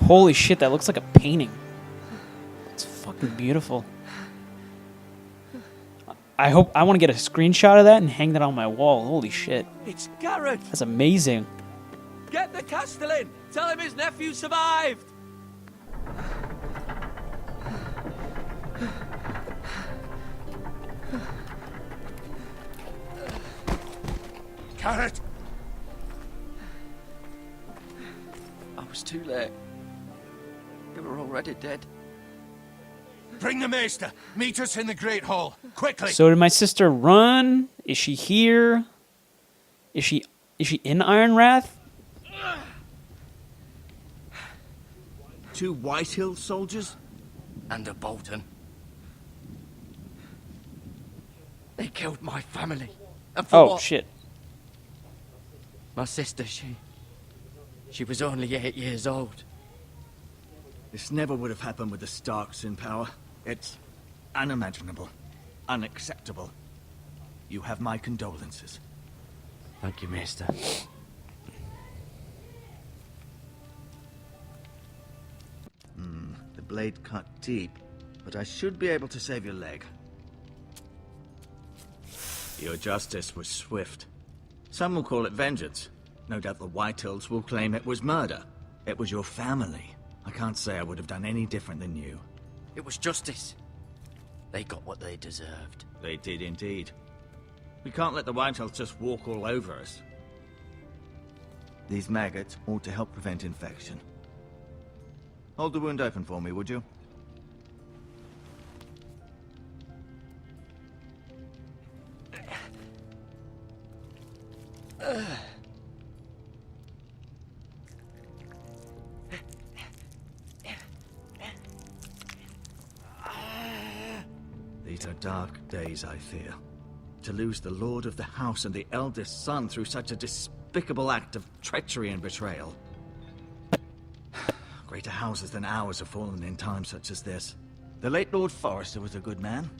Holy shit, that looks like a painting. It's fucking beautiful. I want to get a screenshot of that and hang that on my wall. Holy shit. It's Garrett! That's amazing. Get the Castellan! Tell him his nephew survived! Garrett! I was too late. They were already dead. Bring the maester. Meet us in the Great Hall. Quickly! So did my sister run? Is she here? Is she in Ironrath? 2 Whitehill soldiers? And a Bolton. They killed my family. And for Oh, what? shit. My sister, she was only 8 years old. This never would have happened with the Starks in power. It's unimaginable. Unacceptable. You have my condolences. Thank you, Maester. The blade cut deep, but I should be able to save your leg. Your justice was swift. Some will call it vengeance. No doubt the Whitehills will claim it was murder. It was your family. I can't say I would have done any different than you. It was justice. They got what they deserved. They did indeed. We can't let the Whitehills just walk all over us. These maggots ought to help prevent infection. Hold the wound open for me, would you? These are dark days, I fear. To lose the lord of the house and the eldest son through such a despicable act of treachery and betrayal. Greater houses than ours have fallen in times such as this. The late Lord Forrester was a good man.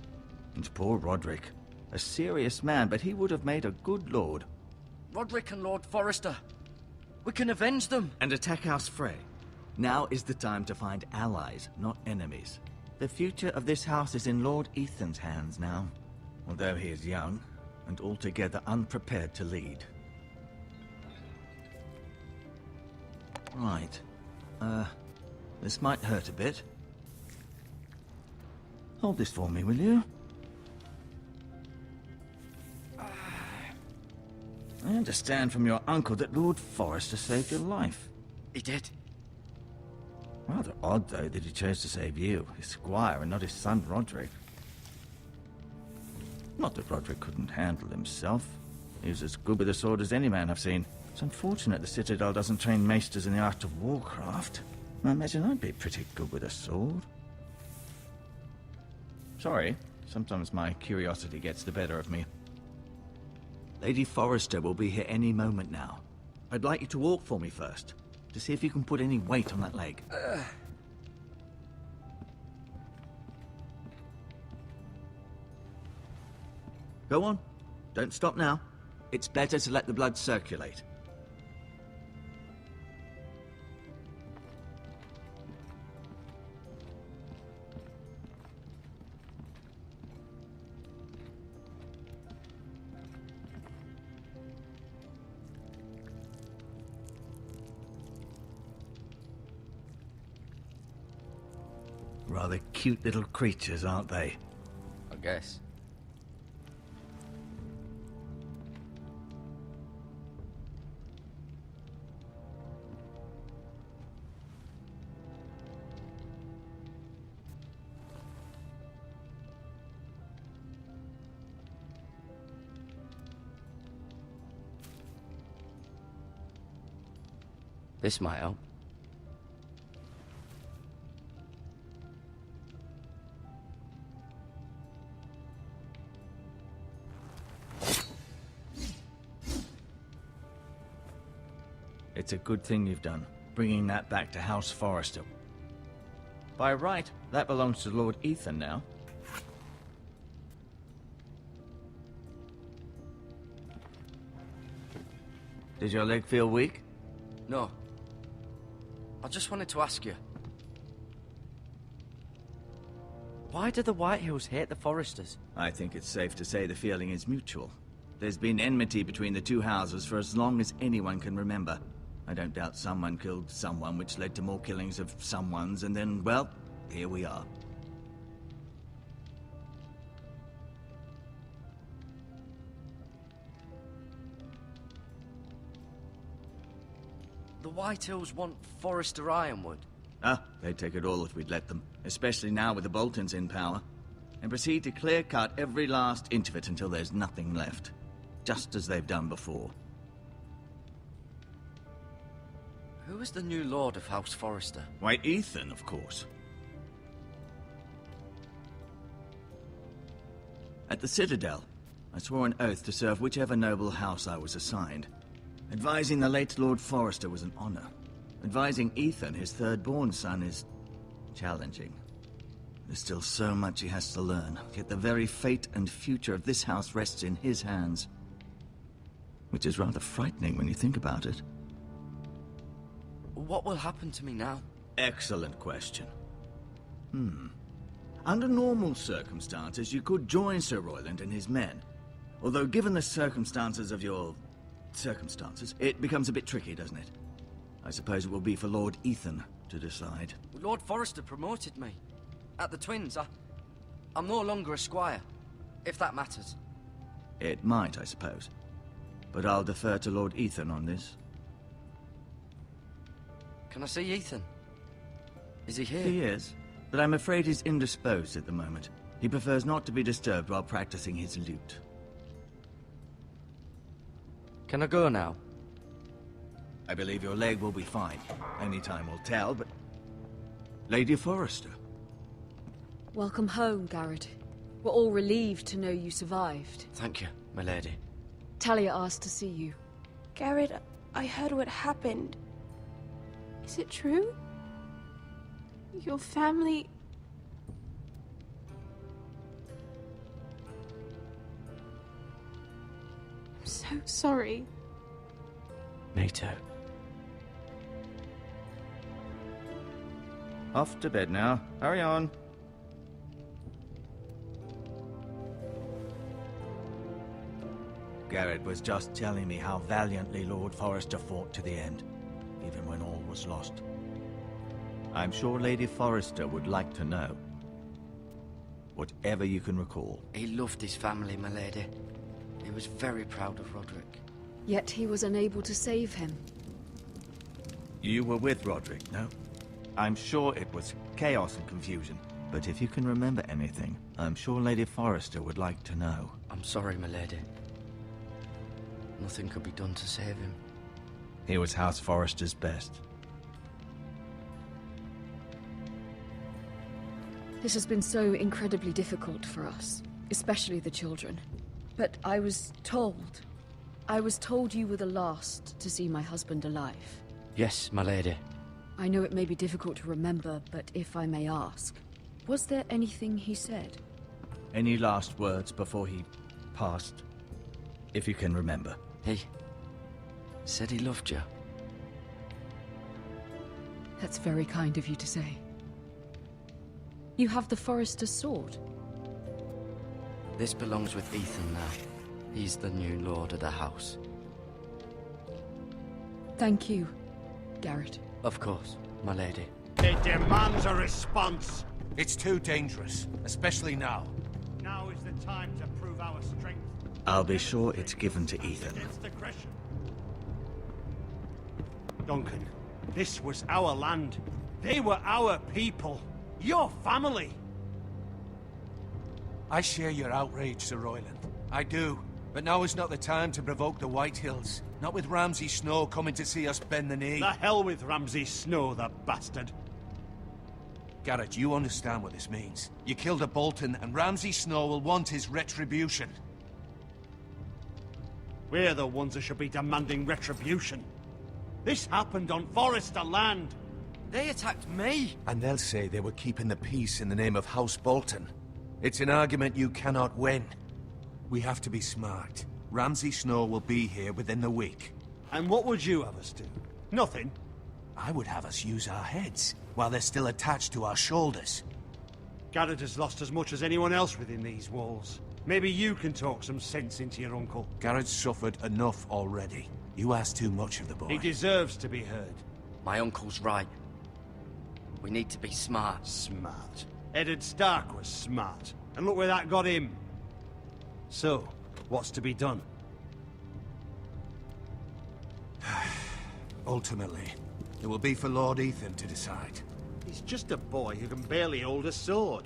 And poor Roderick. A serious man, but he would have made a good lord. Roderick and Lord Forrester. We can avenge them. And attack House Frey. Now is the time to find allies, not enemies. The future of this house is in Lord Ethan's hands now. Although he is young, and altogether unprepared to lead. Right. This might hurt a bit. Hold this for me, will you? I understand from your uncle that Lord Forrester saved your life. He did. Rather odd, though, that he chose to save you, his squire, and not his son Roderick. Not that Roderick couldn't handle himself. He was as good with a sword as any man I've seen. It's unfortunate the Citadel doesn't train maesters in the art of warcraft. I imagine I'd be pretty good with a sword. Sorry, sometimes my curiosity gets the better of me. Lady Forrester will be here any moment now. I'd like you to walk for me first, to see if you can put any weight on that leg. Go on. Don't stop now. It's better to let the blood circulate. Rather cute little creatures, aren't they? I guess. This might help. It's a good thing you've done, bringing that back to House Forrester. By right, that belongs to Lord Ethan now. Did your leg feel weak? No. I just wanted to ask you. Why do the Whitehills hate the Foresters? I think it's safe to say the feeling is mutual. There's been enmity between the two houses for as long as anyone can remember. I don't doubt someone killed someone, which led to more killings of someones, and then, well, here we are. The Whitehills want Forester Ironwood. Ah, they'd take it all if we'd let them, especially now with the Boltons in power, and proceed to clear-cut every last inch of it until there's nothing left, just as they've done before. Who is the new Lord of House Forester? Why, Ethan, of course. At the Citadel, I swore an oath to serve whichever noble house I was assigned. Advising the late Lord Forester was an honor. Advising Ethan, his third-born son, is challenging. There's still so much he has to learn, yet the very fate and future of this house rests in his hands. Which is rather frightening when you think about it. What will happen to me now? Excellent question. Under normal circumstances, you could join Sir Royland and his men. Although given the circumstances of your circumstances, it becomes a bit tricky, doesn't it? I suppose it will be for Lord Ethan to decide. Lord Forester promoted me. At the Twins, I'm no longer a squire, if that matters. It might, I suppose. But I'll defer to Lord Ethan on this. Can I see Ethan? Is he here? He is, but I'm afraid he's indisposed at the moment. He prefers not to be disturbed while practicing his lute. Can I go now? I believe your leg will be fine. Only time will tell, but... Lady Forrester. Welcome home, Garrett. We're all relieved to know you survived. Thank you, my lady. Talia asked to see you. Garrett, I heard what happened. Is it true? Your family... I'm so sorry. Me too. Off to bed now. Hurry on. Garrett was just telling me how valiantly Lord Forrester fought to the end, even when all was lost. I'm sure Lady Forrester would like to know. Whatever you can recall. He loved his family, my lady. He was very proud of Roderick. Yet he was unable to save him. You were with Roderick, no? I'm sure it was chaos and confusion. But if you can remember anything, I'm sure Lady Forrester would like to know. I'm sorry, my lady. Nothing could be done to save him. He was House Forrester's best. This has been so incredibly difficult for us, especially the children. But I was told you were the last to see my husband alive. Yes, my lady. I know it may be difficult to remember, but if I may ask, was there anything he said? Any last words before he passed? If you can remember. He said he loved you. That's very kind of you to say. You have the Forester's sword. This belongs with Ethan now. He's the new lord of the house. Thank you, Garrett. Of course, my lady. It demands a response. It's too dangerous, especially now. Now is the time to prove our strength. I'll be sure it's given to Ethan. Against aggression. Duncan, this was our land. They were our people. Your family. I share your outrage, Sir Royland. I do. But now is not the time to provoke the Whitehills. Not with Ramsay Snow coming to see us bend the knee. The hell with Ramsay Snow, the bastard. Garrett, you understand what this means. You killed a Bolton, and Ramsay Snow will want his retribution. We're the ones that should be demanding retribution. This happened on Forester land. They attacked me! And they'll say they were keeping the peace in the name of House Bolton. It's an argument you cannot win. We have to be smart. Ramsay Snow will be here within the week. And what would you have us do? Nothing. I would have us use our heads, while they're still attached to our shoulders. Garrett has lost as much as anyone else within these walls. Maybe you can talk some sense into your uncle. Garrett's suffered enough already. You ask too much of the boy. He deserves to be heard. My uncle's right. We need to be smart. Smart. Eddard Stark was smart. And look where that got him. So, what's to be done? Ultimately, it will be for Lord Ethan to decide. He's just a boy who can barely hold a sword.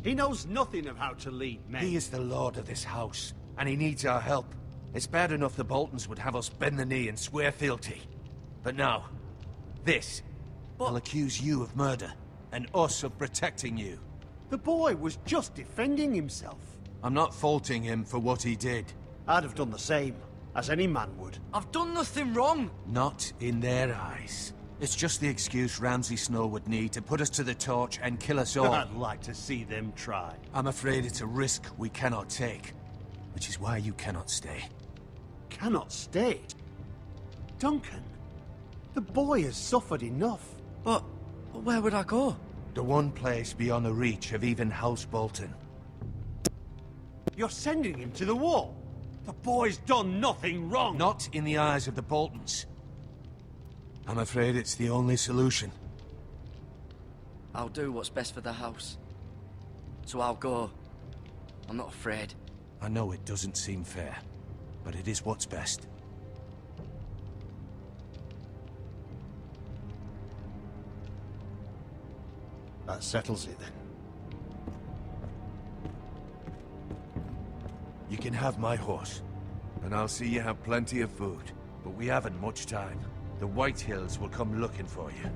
He knows nothing of how to lead men. He is the lord of this house, and he needs our help. It's bad enough the Boltons would have us bend the knee and swear fealty. But now, this. They'll accuse you of murder, and us of protecting you. The boy was just defending himself. I'm not faulting him for what he did. I'd have done the same, as any man would. I've done nothing wrong. Not in their eyes. It's just the excuse Ramsay Snow would need to put us to the torch and kill us all. I'd like to see them try. I'm afraid it's a risk we cannot take, which is why you cannot stay. Cannot stay? Duncan, the boy has suffered enough. But where would I go? The one place beyond the reach of even House Bolton. You're sending him to the wall. The boy's done nothing wrong. Not in the eyes of the Boltons. I'm afraid it's the only solution. I'll do what's best for the house. So I'll go. I'm not afraid. I know it doesn't seem fair, but it is what's best. That settles it then. You can have my horse, and I'll see you have plenty of food. But we haven't much time. The White Hills will come looking for you.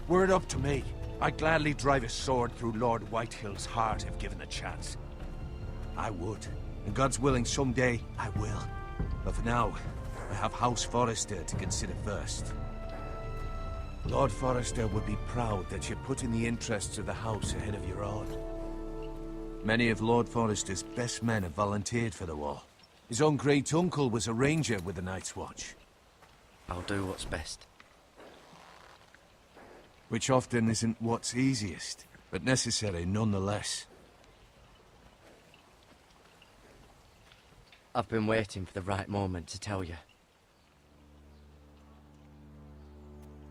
Were it up to me, I'd gladly drive a sword through Lord Whitehill's heart if given the chance. I would. And God's willing, someday I will. But for now, I have House Forrester to consider first. Lord Forrester would be proud that you're putting the interests of the house ahead of your own. Many of Lord Forrester's best men have volunteered for the war. His own great-uncle was a ranger with the Night's Watch. I'll do what's best. Which often isn't what's easiest, but necessary nonetheless. I've been waiting for the right moment to tell you.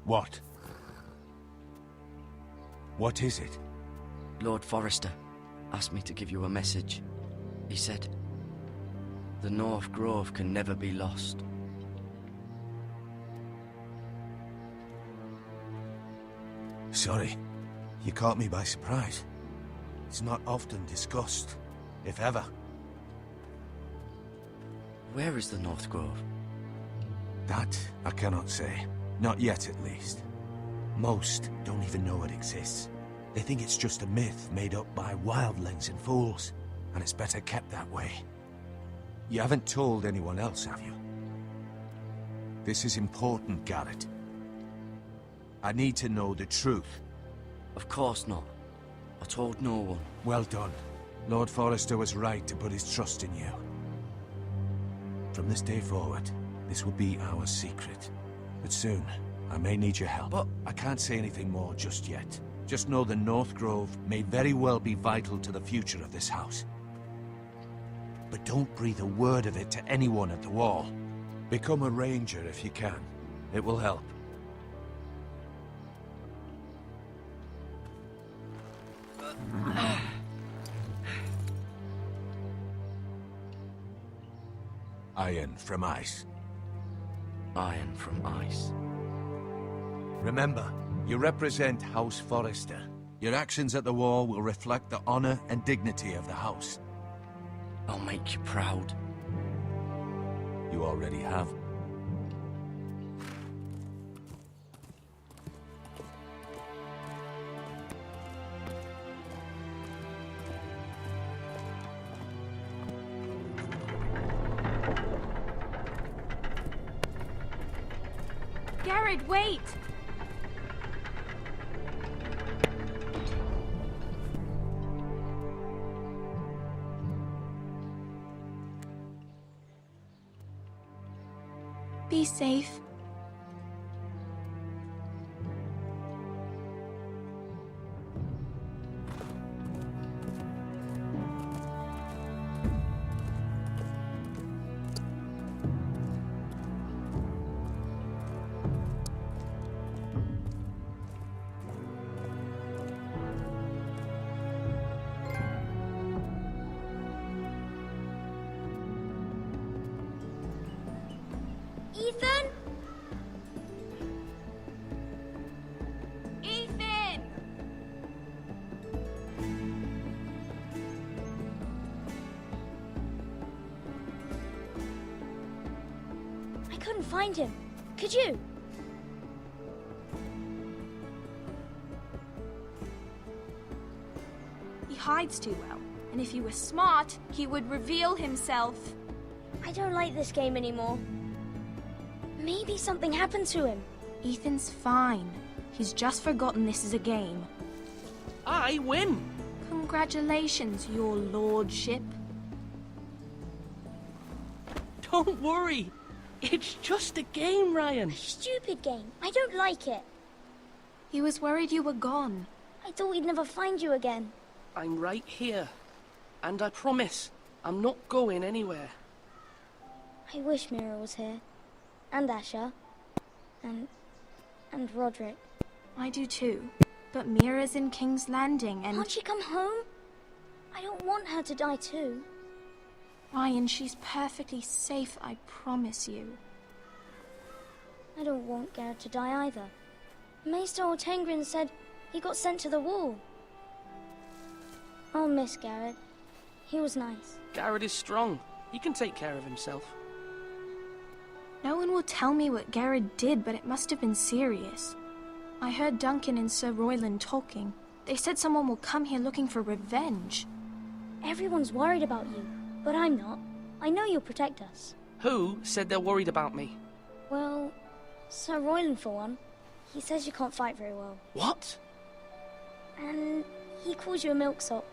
What? What is it? Lord Forrester asked me to give you a message. He said, the North Grove can never be lost. Sorry, you caught me by surprise. It's not often discussed, if ever. Where is the North Grove? That I cannot say. Not yet, at least. Most don't even know it exists. They think it's just a myth made up by wildlings and fools, and it's better kept that way. You haven't told anyone else, have you? This is important, Garrett. I need to know the truth. Of course not. I told no one. Well done. Lord Forrester was right to put his trust in you. From this day forward, this will be our secret. But soon, I may need your help. But I can't say anything more just yet. Just know the North Grove may very well be vital to the future of this house. But don't breathe a word of it to anyone at the wall. Become a ranger if you can. It will help. Iron from ice. Iron from ice. Remember, you represent House Forrester. Your actions at the war will reflect the honor and dignity of the house. I'll make you proud. You already have. Garrett, wait! Be safe. Ethan? Ethan! I couldn't find him. Could you? He hides too well, and if he were smart, he would reveal himself. I don't like this game anymore. Maybe something happened to him. Ethan's fine. He's just forgotten this is a game. I win! Congratulations, your lordship. Don't worry. It's just a game, Ryan. Stupid game. I don't like it. He was worried you were gone. I thought we'd never find you again. I'm right here. And I promise, I'm not going anywhere. I wish Mira was here. And Asher. And Roderick. I do too. But Mira's in King's Landing and... Can't she come home? I don't want her to die too. Ryan, she's perfectly safe, I promise you. I don't want Garrett to die either. Maester Ortengrin said he got sent to the wall. I'll miss Garrett. He was nice. Garrett is strong. He can take care of himself. No one will tell me what Garrett did, but it must have been serious. I heard Duncan and Sir Royland talking. They said someone will come here looking for revenge. Everyone's worried about you, but I'm not. I know you'll protect us. Who said they're worried about me? Well, Sir Royland for one. He says you can't fight very well. What? And he calls you a milksop.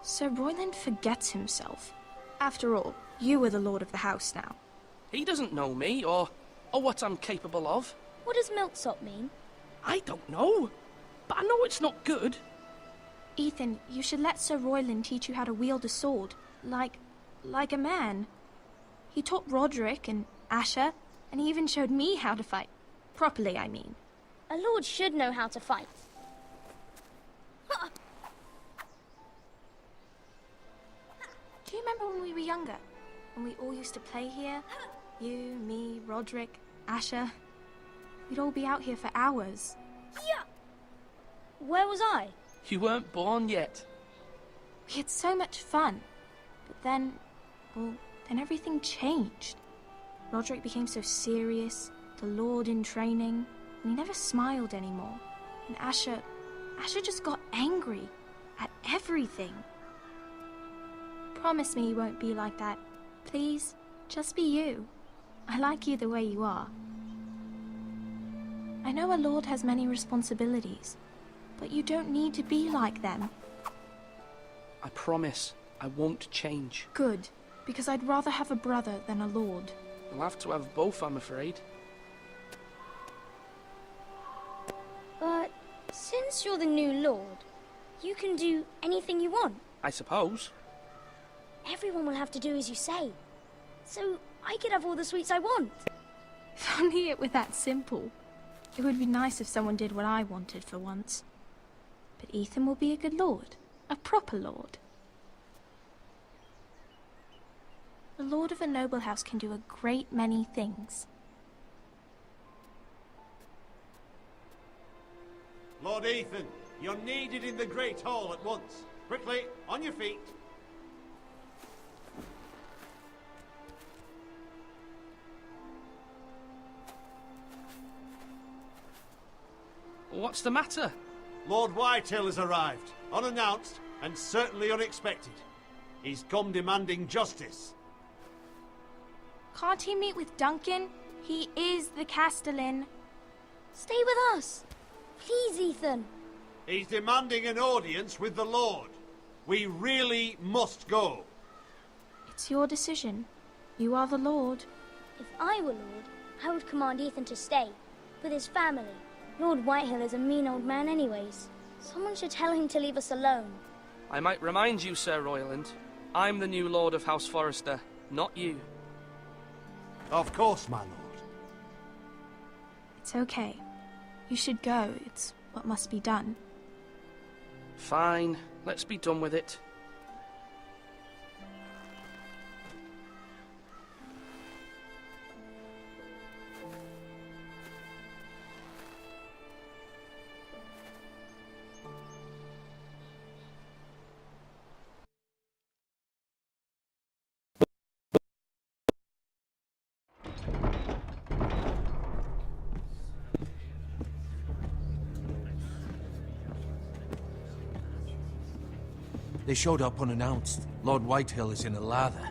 Sir Royland forgets himself. After all, you are the lord of the house now. He doesn't know me, or what I'm capable of. What does milksop mean? I don't know, but I know it's not good. Ethan, you should let Sir Royland teach you how to wield a sword, like a man. He taught Roderick and Asher, and he even showed me how to fight. Properly, I mean. A lord should know how to fight. Do you remember when we were younger? When we all used to play here? You, me, Roderick, Asher. We'd all be out here for hours. Yeah. Where was I? You weren't born yet. We had so much fun. But then, then everything changed. Roderick became so serious, the Lord in training, and he never smiled anymore. And Asher just got angry at everything. Promise me you won't be like that. Please, just be you. I like you the way you are. I know a lord has many responsibilities, but you don't need to be like them. I promise I won't change. Good, because I'd rather have a brother than a lord. I'll have to have both, I'm afraid. But since you're the new lord, you can do anything you want. I suppose. Everyone will have to do as you say. So I could have all the sweets I want. If only it were that simple. It would be nice if someone did what I wanted for once. But Ethan will be a good lord. A proper lord. The lord of a noble house can do a great many things. Lord Ethan, you're needed in the Great Hall at once. Quickly, on your feet. What's the matter? Lord Whitehill has arrived, unannounced and certainly unexpected. He's come demanding justice. Can't he meet with Duncan? He is the Castellan. Stay with us. Please, Ethan. He's demanding an audience with the Lord. We really must go. It's your decision. You are the Lord. If I were Lord, I would command Ethan to stay, with his family. Lord Whitehill is a mean old man anyways. Someone should tell him to leave us alone. I might remind you, Sir Royland, I'm the new Lord of House Forrester, not you. Of course, my lord. It's okay. You should go. It's what must be done. Fine, let's be done with it. They showed up unannounced. Lord Whitehill is in a lather.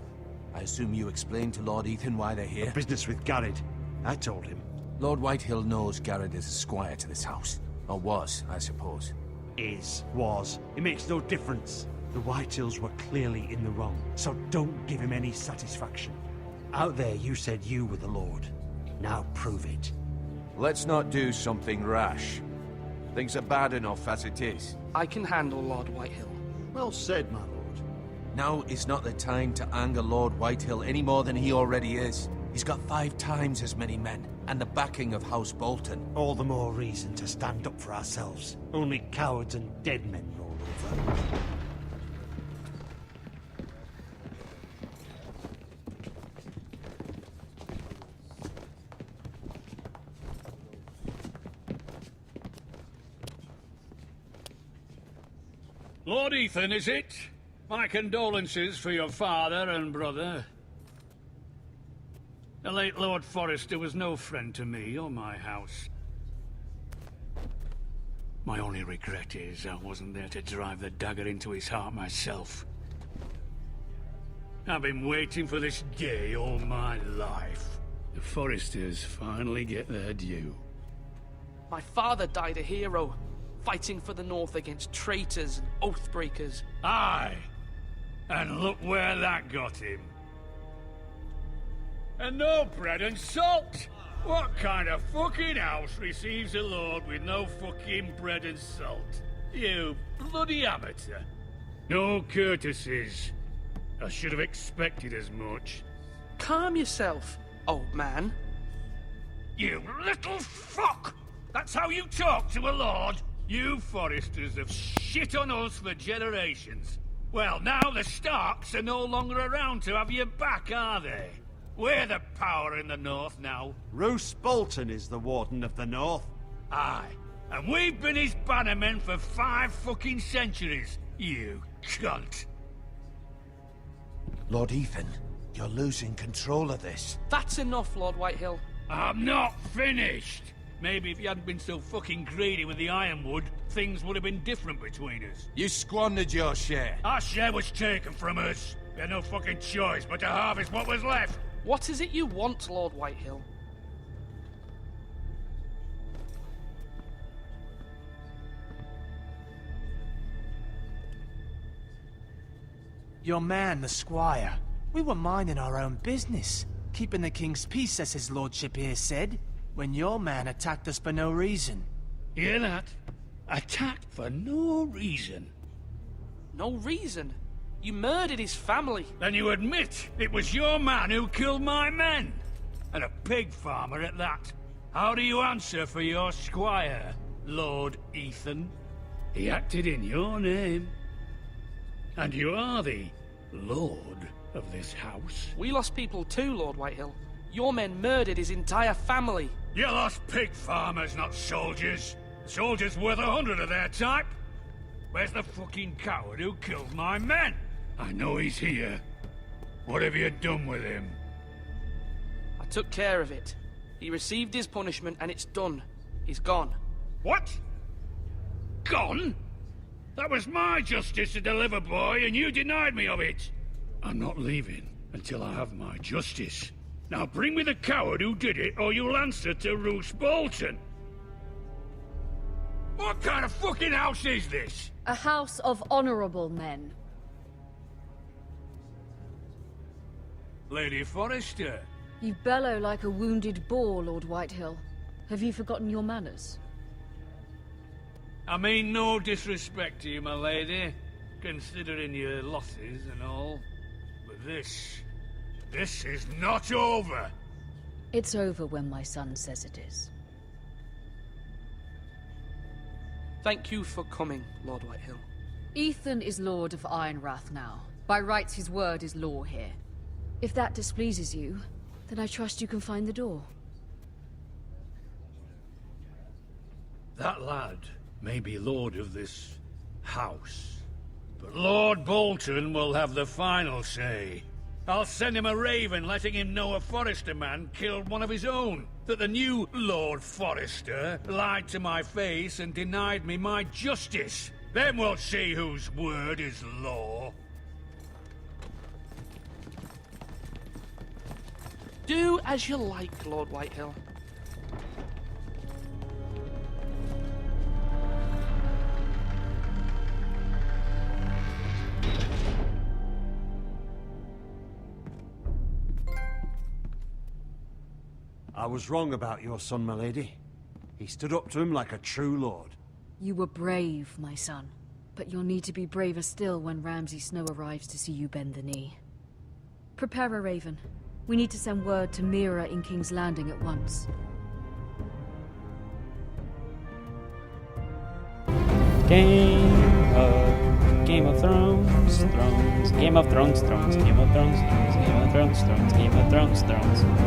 I assume you explained to Lord Ethan why they're here? Business with Garrett. I told him. Lord Whitehill knows Garrett is a squire to this house. Or was, I suppose. Was. It makes no difference. The Whitehills were clearly in the wrong, so don't give him any satisfaction. Out there you said you were the Lord. Now prove it. Let's not do something rash. Things are bad enough as it is. I can handle Lord Whitehill. Well said, my lord. Now is not the time to anger Lord Whitehill any more than he already is. He's got 5 times as many men, and the backing of House Bolton. All the more reason to stand up for ourselves. Only cowards and dead men roll over. Lord Ethan, is it? My condolences for your father and brother. The late Lord Forrester was no friend to me or my house. My only regret is I wasn't there to drive the dagger into his heart myself. I've been waiting for this day all my life. The Forresters finally get their due. My father died a hero, fighting for the North against traitors and oath-breakers. Aye! And look where that got him. And no bread and salt! What kind of fucking house receives a lord with no fucking bread and salt? You bloody amateur. No courtesies. I should have expected as much. Calm yourself, old man. You little fuck! That's how you talk to a lord? You Forresters have shit on us for generations. Well, now the Starks are no longer around to have your back, are they? We're the power in the North now. Roose Bolton is the Warden of the North. Aye. And we've been his bannermen for 5 fucking centuries, you cunt. Lord Ethan, you're losing control of this. That's enough, Lord Whitehill. I'm not finished. Maybe if you hadn't been so fucking greedy with the ironwood, things would have been different between us. You squandered your share. Our share was taken from us. We had no fucking choice but to harvest what was left. What is it you want, Lord Whitehill? Your man, the squire. We were minding our own business, keeping the king's peace, as his lordship here said, when your man attacked us for no reason. Hear that? Attacked for no reason. No reason? You murdered his family. Then you admit it was your man who killed my men? And a pig farmer at that. How do you answer for your squire, Lord Ethan? He acted in your name. And you are the lord of this house. We lost people too, Lord Whitehill. Your men murdered his entire family. You lost pig farmers, not soldiers. Soldiers worth 100 of their type. Where's the fucking coward who killed my men? I know he's here. What have you done with him? I took care of it. He received his punishment and it's done. He's gone. What? Gone? That was my justice to deliver, boy, and you denied me of it. I'm not leaving until I have my justice. Now bring me the coward who did it, or you'll answer to Roose Bolton. What kind of fucking house is this? A house of honorable men. Lady Forrester. You bellow like a wounded boar, Lord Whitehill. Have you forgotten your manners? I mean no disrespect to you, my lady, considering your losses and all. But this is not over. It's over when my son says it is. Thank you for coming, Lord Whitehill. Ethan is Lord of Ironrath now. By rights, his word is law here. If that displeases you, then I trust you can find the door. That lad may be lord of this house, but Lord Bolton will have the final say. I'll send him a raven letting him know a Forrester man killed one of his own. That the new Lord Forrester lied to my face and denied me my justice. Then we'll see whose word is law. Do as you like, Lord Whitehill. I was wrong about your son, my lady. He stood up to him like a true lord. You were brave, my son. But you'll need to be braver still when Ramsay Snow arrives to see you bend the knee. Prepare a raven. We need to send word to Mira in King's Landing at once. Game of Thrones, Thrones, Game of Thrones, Thrones, Game of Thrones, Thrones, Game of Thrones, Thrones, Game of Thrones, Thrones.